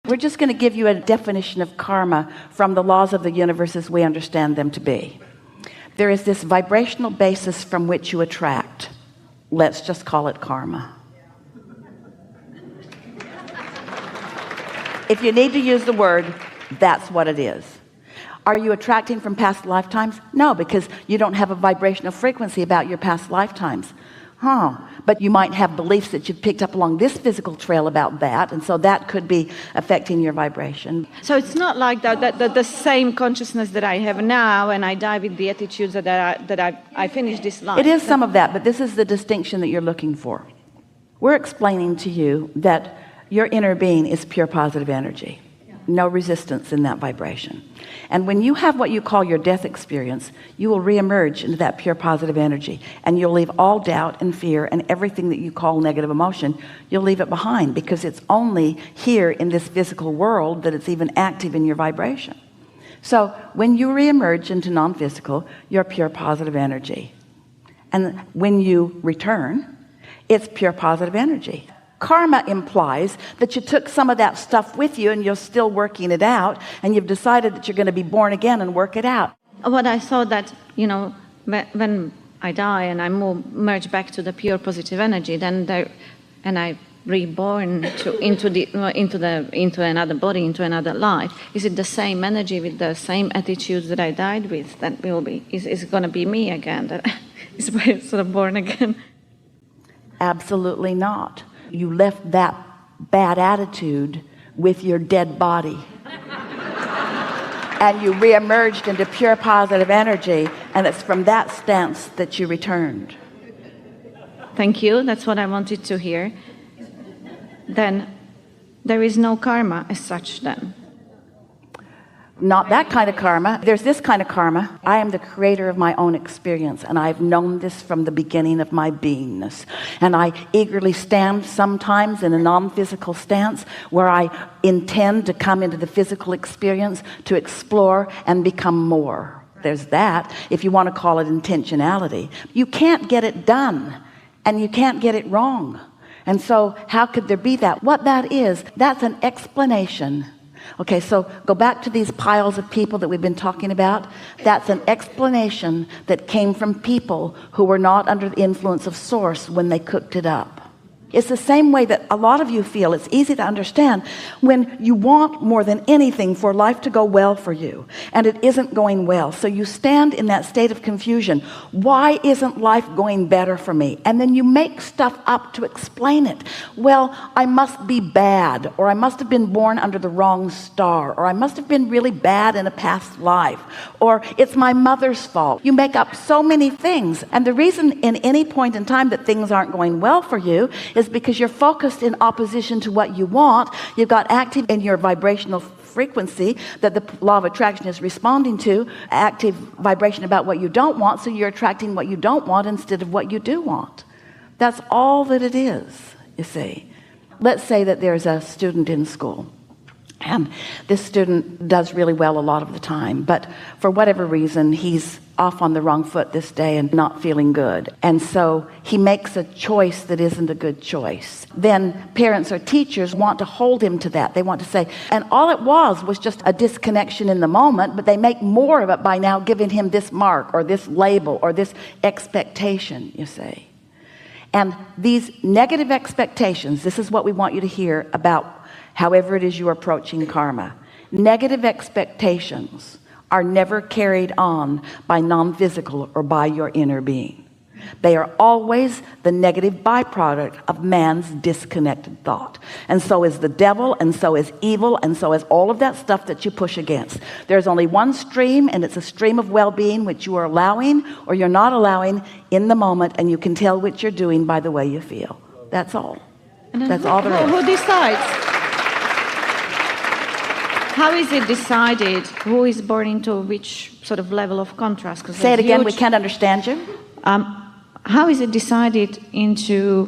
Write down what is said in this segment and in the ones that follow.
We're just going to give you a definition of karma from the laws of the universe as we understand them to be. There is this vibrational basis from which you attract. Let's just call it karma. If you need to use the word, that's what it is. Are you attracting from past lifetimes? No, because you don't have a vibrational frequency about your past lifetimes. But you might have beliefs that you've picked up along this physical trail about that, and so that could be affecting your vibration. So it's not like that the same consciousness that I have now, and I die with the attitudes that I finish this life. It is some of that, but this is the distinction that you're looking for. We're explaining to you that your inner being is pure positive energy. No resistance in that vibration. And when you have what you call your death experience, you will reemerge into that pure positive energy, and you'll leave all doubt and fear and everything that you call negative emotion. You'll leave it behind, because it's only here in this physical world that it's even active in your vibration. So when you reemerge into non-physical, you're pure positive energy, and when you return, it's pure positive energy. Karma implies that you took some of that stuff with you and you're still working it out, and you've decided that you're going to be born again and work it out. What I thought that, when I die and I merge back to the pure positive energy, and I reborn into another body, into another life, is it the same energy with the same attitudes that I died with that is going to be me again, that is sort of born again? Absolutely not. You left that bad attitude with your dead body, and you reemerged into pure positive energy, and it's from that stance that you returned. Thank you. That's what I wanted to hear. Then there is no karma as such then. Not that kind of karma. There's this kind of karma. I am the creator of my own experience, and I've known this from the beginning of my beingness. And I eagerly stand sometimes in a non-physical stance where I intend to come into the physical experience to explore and become more. There's that, if you want to call it intentionality. You can't get it done, and you can't get it wrong. And so how could there be that? What that is, that's an explanation. Okay, so go back to these piles of people that we've been talking about. That's an explanation that came from people who were not under the influence of source when they cooked it up. It's the same way that a lot of you feel. It's easy to understand when you want more than anything for life to go well for you, and it isn't going well. So you stand in that state of confusion. Why isn't life going better for me? And then you make stuff up to explain it. Well, I must be bad, or I must have been born under the wrong star, or I must have been really bad in a past life, or it's my mother's fault. You make up so many things. And the reason in any point in time that things aren't going well for you is because you're focused in opposition to what you want. You've got active in your vibrational frequency that the law of attraction is responding to, active vibration about what you don't want, so you're attracting what you don't want instead of what you do want. That's all that it is, you see. Let's say that there's a student in school, and this student does really well a lot of the time, but for whatever reason he's off on the wrong foot this day and not feeling good, and so he makes a choice that isn't a good choice. Then parents or teachers want to hold him to that. They want to say, and all it was just a disconnection in the moment, but they make more of it by now giving him this mark or this label or this expectation, you see. And these negative expectations, this is what we want you to hear about however it is you're approaching karma. Negative expectations are never carried on by non-physical or by your inner being. They are always the negative byproduct of man's disconnected thought. And so is the devil, and so is evil, and so is all of that stuff that you push against. There's only one stream, and it's a stream of well-being which you are allowing or you're not allowing in the moment, and you can tell what you're doing by the way you feel. That's all. That's all there is. Who decides? How is it decided who is born into which sort of level of contrast? Say it again, we can't understand you. How is it decided into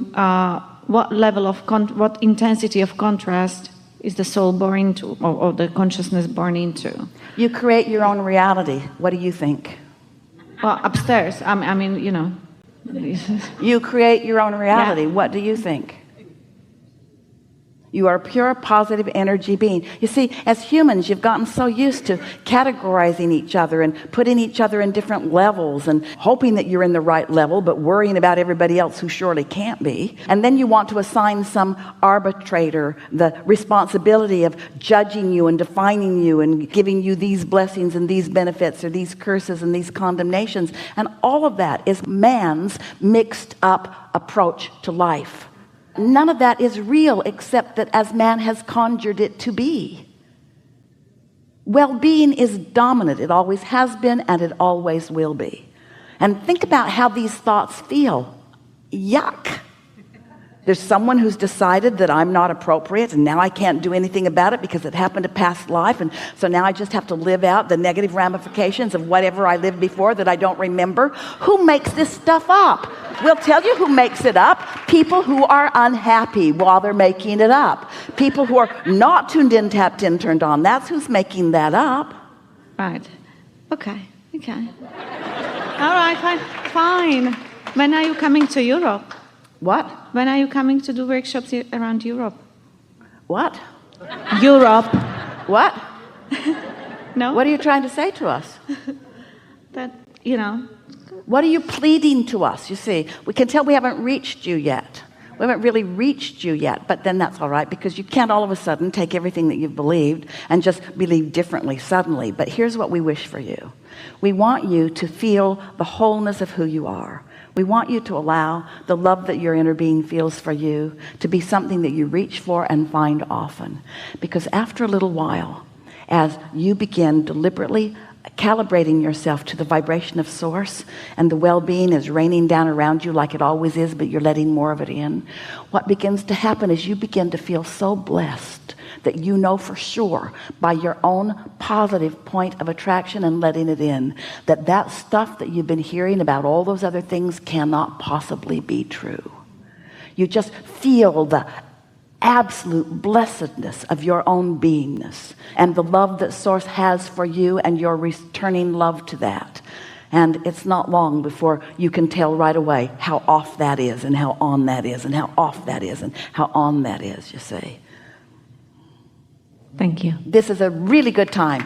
what level of what intensity of contrast is the soul born into, or the consciousness born into? You create your own reality. What do you think? Well, upstairs. I mean, You create your own reality. Yeah. What do you think? You are a pure positive energy being. You see, as humans, you've gotten so used to categorizing each other and putting each other in different levels and hoping that you're in the right level, but worrying about everybody else who surely can't be. And then you want to assign some arbitrator the responsibility of judging you and defining you and giving you these blessings and these benefits or these curses and these condemnations. And all of that is man's mixed up approach to life. None of that is real except that as man has conjured it to be. Well-being is dominant. It always has been and it always will be. And think about how these thoughts feel. Yuck. There's someone who's decided that I'm not appropriate and now I can't do anything about it because it happened to past life, and so now I just have to live out the negative ramifications of whatever I lived before that I don't remember. Who makes this stuff up? We'll tell you who makes it up. People who are unhappy while they're making it up. People who are not tuned in, tapped in, turned on. That's who's making that up. Right. Okay. All right, fine. When are you coming to Europe? What? When are you coming to do workshops around Europe? What? Europe. What? No? What are you trying to say to us? That, What are you pleading to us? You see, we can tell we haven't reached you yet. We haven't really reached you yet, but then that's all right, because you can't all of a sudden take everything that you've believed and just believe differently suddenly. But here's what we wish for you. We want you to feel the wholeness of who you are. We want you to allow the love that your inner being feels for you to be something that you reach for and find often. Because after a little while, as you begin deliberately calibrating yourself to the vibration of source, and the well-being is raining down around you like it always is, but you're letting more of it in, what begins to happen is you begin to feel so blessed that you know for sure by your own positive point of attraction and letting it in, that that stuff that you've been hearing about all those other things cannot possibly be true. You just feel the absolute blessedness of your own beingness and the love that source has for you, and you're returning love to that. And it's not long before you can tell right away how off that is and how on that is and how off that is and how on that is, you see. Thank you. This is a really good time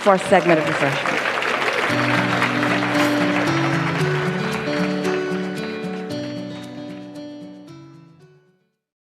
for a segment of refreshment.